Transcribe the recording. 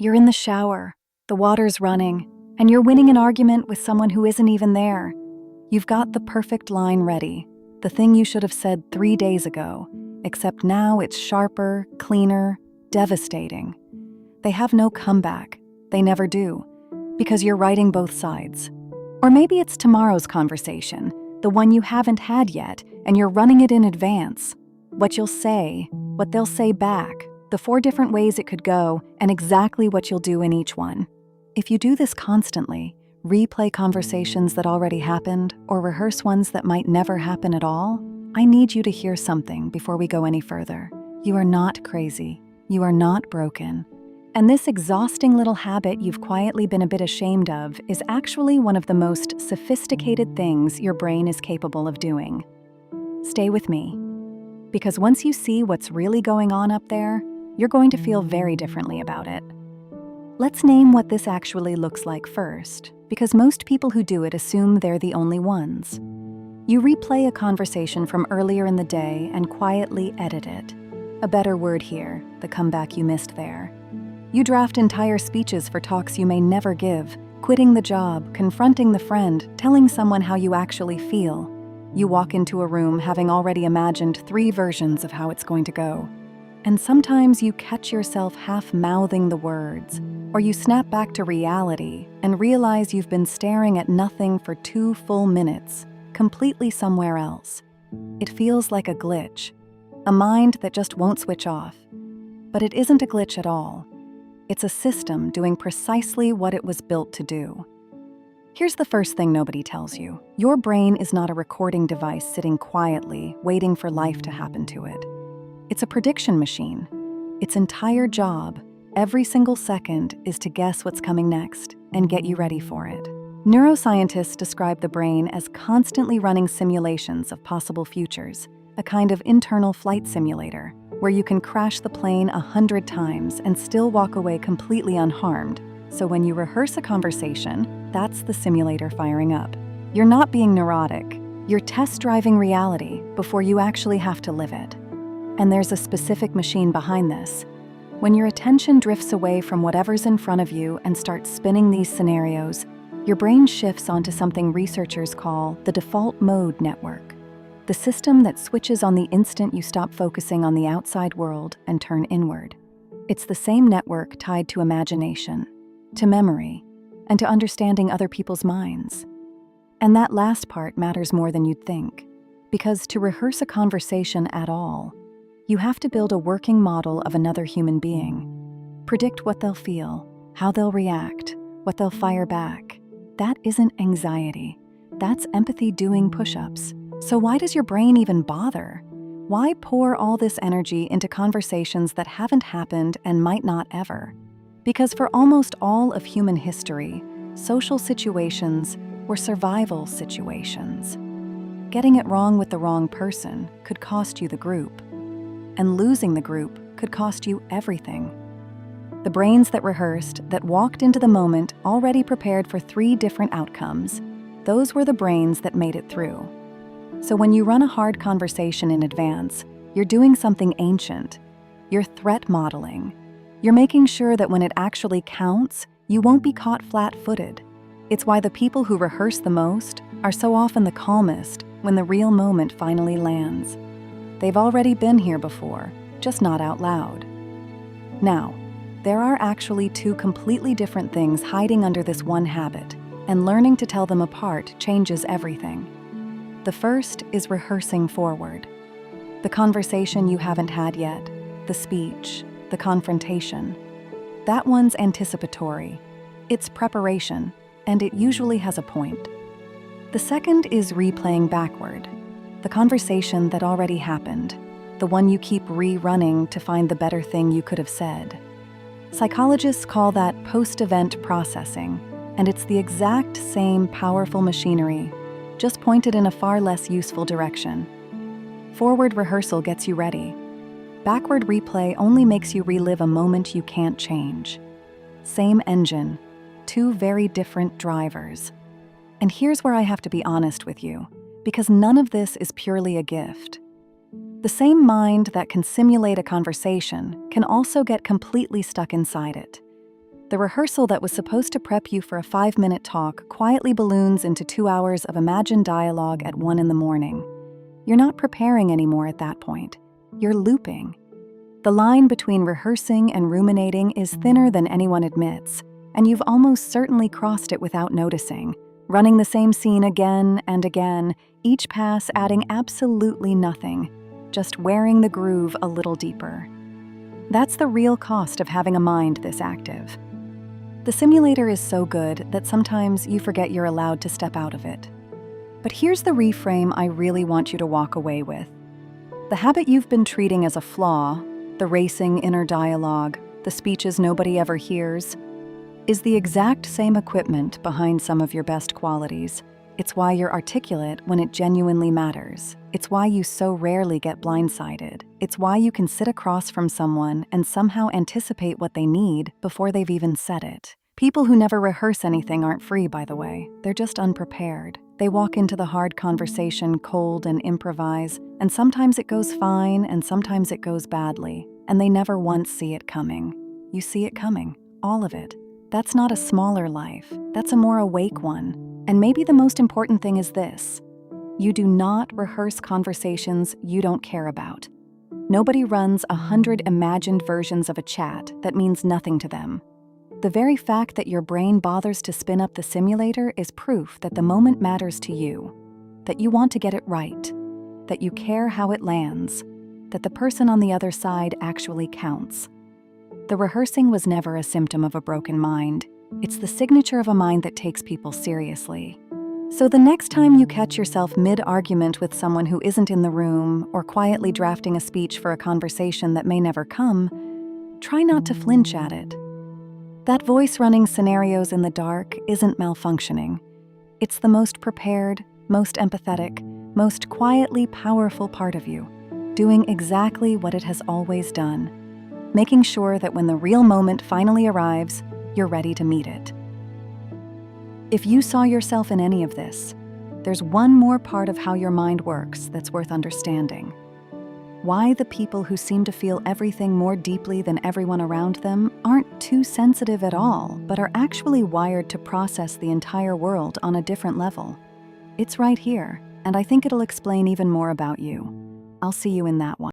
You're in the shower, the water's running, and you're winning an argument with someone who isn't even there. You've got the perfect line ready, the thing you should have said 3 days ago, except now it's sharper, cleaner, devastating. They have no comeback. They never do, because you're writing both sides. Or maybe it's tomorrow's conversation, the one you haven't had yet, and you're running it in advance. What you'll say, what they'll say back, the 4 different ways it could go, and exactly what you'll do in each one. If you do this constantly, replay conversations that already happened, or rehearse ones that might never happen at all, I need you to hear something before we go any further. You are not crazy. You are not broken. And this exhausting little habit you've quietly been a bit ashamed of is actually one of the most sophisticated things your brain is capable of doing. Stay with me, because once you see what's really going on up there, you're going to feel very differently about it. Let's name what this actually looks like first, because most people who do it assume they're the only ones. You replay a conversation from earlier in the day and quietly edit it. A better word here, the comeback you missed there. You draft entire speeches for talks you may never give, quitting the job, confronting the friend, telling someone how you actually feel. You walk into a room having already imagined 3 versions of how it's going to go. And sometimes you catch yourself half-mouthing the words, or you snap back to reality and realize you've been staring at nothing for 2 full minutes, completely somewhere else. It feels like a glitch, a mind that just won't switch off. But it isn't a glitch at all. It's a system doing precisely what it was built to do. Here's the first thing nobody tells you. Your brain is not a recording device sitting quietly, waiting for life to happen to it. It's a prediction machine. Its entire job, every single second, is to guess what's coming next and get you ready for it. Neuroscientists describe the brain as constantly running simulations of possible futures, a kind of internal flight simulator, where you can crash the plane 100 times and still walk away completely unharmed. So when you rehearse a conversation, that's the simulator firing up. You're not being neurotic. You're test-driving reality before you actually have to live it. And there's a specific machine behind this. When your attention drifts away from whatever's in front of you and starts spinning these scenarios, your brain shifts onto something researchers call the default mode network, the system that switches on the instant you stop focusing on the outside world and turn inward. It's the same network tied to imagination, to memory, and to understanding other people's minds. And that last part matters more than you'd think, because to rehearse a conversation at all, you have to build a working model of another human being. Predict what they'll feel, how they'll react, what they'll fire back. That isn't anxiety. That's empathy doing push-ups. So why does your brain even bother? Why pour all this energy into conversations that haven't happened and might not ever? Because for almost all of human history, social situations were survival situations. Getting it wrong with the wrong person could cost you the group. And losing the group could cost you everything. The brains that rehearsed, that walked into the moment already prepared for 3 different outcomes, those were the brains that made it through. So when you run a hard conversation in advance, you're doing something ancient. You're threat modeling. You're making sure that when it actually counts, you won't be caught flat-footed. It's why the people who rehearse the most are so often the calmest when the real moment finally lands. They've already been here before, just not out loud. Now, there are actually 2 completely different things hiding under this one habit, and learning to tell them apart changes everything. The first is rehearsing forward. The conversation you haven't had yet, the speech, the confrontation. That one's anticipatory. It's preparation, and it usually has a point. The second is replaying backward. The conversation that already happened, the one you keep rerunning to find the better thing you could have said. Psychologists call that post-event processing, and it's the exact same powerful machinery, just pointed in a far less useful direction. Forward rehearsal gets you ready. Backward replay only makes you relive a moment you can't change. Same engine, 2 very different drivers. And here's where I have to be honest with you, because none of this is purely a gift. The same mind that can simulate a conversation can also get completely stuck inside it. The rehearsal that was supposed to prep you for a 5-minute talk quietly balloons into 2 hours of imagined dialogue at 1 in the morning. You're not preparing anymore at that point. You're looping. The line between rehearsing and ruminating is thinner than anyone admits, and you've almost certainly crossed it without noticing, running the same scene again and again, each pass adding absolutely nothing, just wearing the groove a little deeper. That's the real cost of having a mind this active. The simulator is so good that sometimes you forget you're allowed to step out of it. But here's the reframe I really want you to walk away with. The habit you've been treating as a flaw, the racing inner dialogue, the speeches nobody ever hears, is the exact same equipment behind some of your best qualities. It's why you're articulate when it genuinely matters. It's why you so rarely get blindsided. It's why you can sit across from someone and somehow anticipate what they need before they've even said it. People who never rehearse anything aren't free, by the way. They're just unprepared. They walk into the hard conversation cold and improvise, and sometimes it goes fine and sometimes it goes badly, and they never once see it coming. You see it coming, all of it. That's not a smaller life, that's a more awake one. And maybe the most important thing is this: you do not rehearse conversations you don't care about. Nobody runs 100 imagined versions of a chat that means nothing to them. The very fact that your brain bothers to spin up the simulator is proof that the moment matters to you, that you want to get it right, that you care how it lands, that the person on the other side actually counts. The rehearsing was never a symptom of a broken mind. It's the signature of a mind that takes people seriously. So the next time you catch yourself mid-argument with someone who isn't in the room or quietly drafting a speech for a conversation that may never come, try not to flinch at it. That voice running scenarios in the dark isn't malfunctioning. It's the most prepared, most empathetic, most quietly powerful part of you, doing exactly what it has always done, making sure that when the real moment finally arrives, you're ready to meet it. If you saw yourself in any of this, there's one more part of how your mind works that's worth understanding. Why the people who seem to feel everything more deeply than everyone around them aren't too sensitive at all, but are actually wired to process the entire world on a different level. It's right here, and I think it'll explain even more about you. I'll see you in that one.